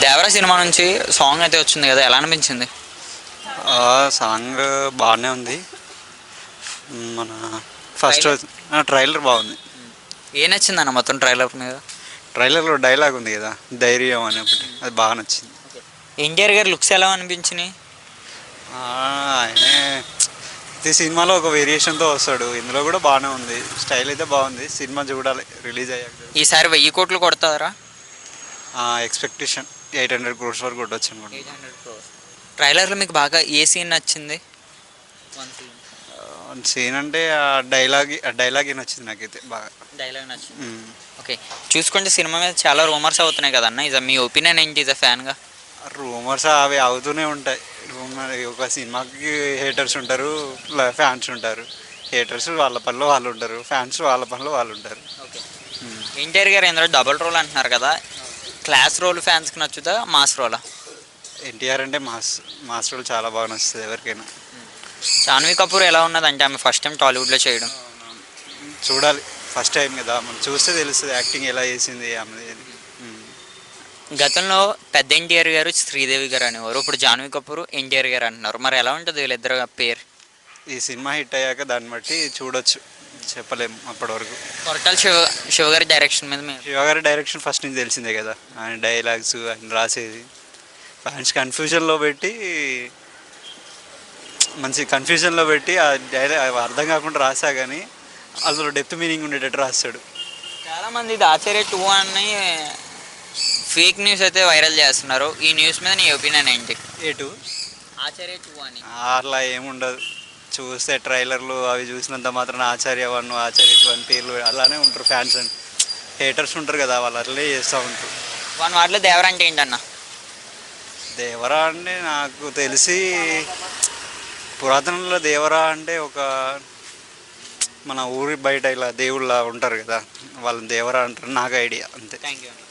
Devara cinema నుంచి song అయితే వచ్చింది కదా, ఎలా అనిపించింది? సాంగ్ బాగానే ఉంది. మన ఫస్ట్ రోజు ట్రైలర్ బాగుంది. ఏం నచ్చిందన్న మొత్తం ట్రైలర్ మీద? ట్రైలర్లో డైలాగ్ ఉంది కదా, ధైర్యం అని ఒకటి, అది బాగా నచ్చింది. ఎన్టీఆర్ గారి లుక్స్ ఎలా అనిపించినాయి? ఆయనే ప్రతి సినిమాలో ఒక వేరియేషన్తో వస్తాడు, ఇందులో కూడా బాగానే ఉంది. స్టైల్ అయితే బాగుంది. సినిమా చూడాలి రిలీజ్ అయ్యాక. ఈసారి 1000 కోట్లు కొడతారా? ఎక్స్పెక్టేషన్ 800 crores వరకు కొట్టవచ్చు అనుకోండి. 800 crores. ట్రైలర్లో మీకు బాగా ఏ సీన్ నచ్చింది? సీన్ అంటే ఆ డైలాగ్ నచ్చింది నాకైతే బాగా. డైలాగ్ నచ్చింది. ఓకే, చూసుకుంటే సినిమా మీద చాలా రూమర్స్ అవుతున్నాయి కదన్న, ఇది మీ ఒపీనియన్ ఏంటి ఇస్ ఫ్యాన్గా? రూమర్స్ అవి అవుతూనే ఉంటాయి. ఒక సినిమాకి హేటర్స్ ఉంటారు, ఫ్యాన్స్ ఉంటారు. హేటర్స్ వాళ్ళ పనిలో వాళ్ళు ఉంటారు, ఫ్యాన్స్ వాళ్ళ పనిలో వాళ్ళు ఉంటారు. ఓకే, ఎన్టీఆర్ గారు ఇందులో డబుల్ రోల్ అంటున్నారు కదా, క్లాస్ రోల్ ఫ్యాన్స్కి నచ్చుతా, మాస్ రోలా? ఎన్టీఆర్ అంటే మాస్ రోల్ చాలా బాగా నచ్చుతుంది ఎవరికైనా. జాన్వీ కపూర్ ఎలా ఉన్నదంటే ఆమె ఫస్ట్ టైం టాలీవుడ్లో చేయడం? చూడాలి, ఫస్ట్ టైం కదా, మనం చూస్తే తెలుస్తుంది యాక్టింగ్ ఎలా చేసింది ఆమె. గతంలో పెద్ద ఎన్టీఆర్ గారు శ్రీదేవి గారు అనేవారు, ఇప్పుడు జాన్వీ కపూర్ ఎన్టీఆర్ గారు అంటున్నారు. మరి ఎలా ఉంటుంది వీళ్ళిద్దరు పేరు? ఈ సినిమా హిట్ అయ్యాక దాన్ని బట్టి చూడొచ్చు, చెప్పలేము అప్పటి వరకు. కొరటాల శివ గారి డైరెక్షన్ మీద శివ గారి డైరెక్షన్ ఫస్ట్ నుంచి తెలిసిందే కదా, ఆయన డైలాగ్స్ ఆయన రాసేది ఫ్యాన్స్ కన్ఫ్యూజన్లో పెట్టి, మంచి కన్ఫ్యూజన్లో పెట్టి ఆ డైలాగ్ అర్థం కాకుండా రాసా కానీ అందులో డెప్త్ మీనింగ్ ఉండేటట్టు రాస్తాడు. చాలామంది ఇది ఆచార్య 2 అని ఫేక్ న్యూస్ అయితే వైరల్ చేస్తున్నారు. ఈ న్యూస్ మీద నీ ఒపీనియన్ ఏంటి? ఏటు ఆచార్య 2 అని అట్లా ఏముండదు. చూస్తే ట్రైలర్లు అవి చూసినంత మాత్రం ఆచార్య 1 ఆచార్య 2 అని పేర్లు అలానే ఉంటారు. ఫ్యాన్స్ అని హేటర్స్ ఉంటారు కదా, వాళ్ళు అట్లే చేస్తూ ఉంటారు. వన్ వాటిలో దేవర అంటే ఏంటన్న? దేవరా అంటే నాకు తెలిసి పురాతనంలో దేవరా అంటే ఒక మన ఊరి బయట ఇలా దేవుళ్ళ ఉంటారు కదా, వాళ్ళని దేవరా అంటారు, నాకు ఐడియా అంతే. Thank you.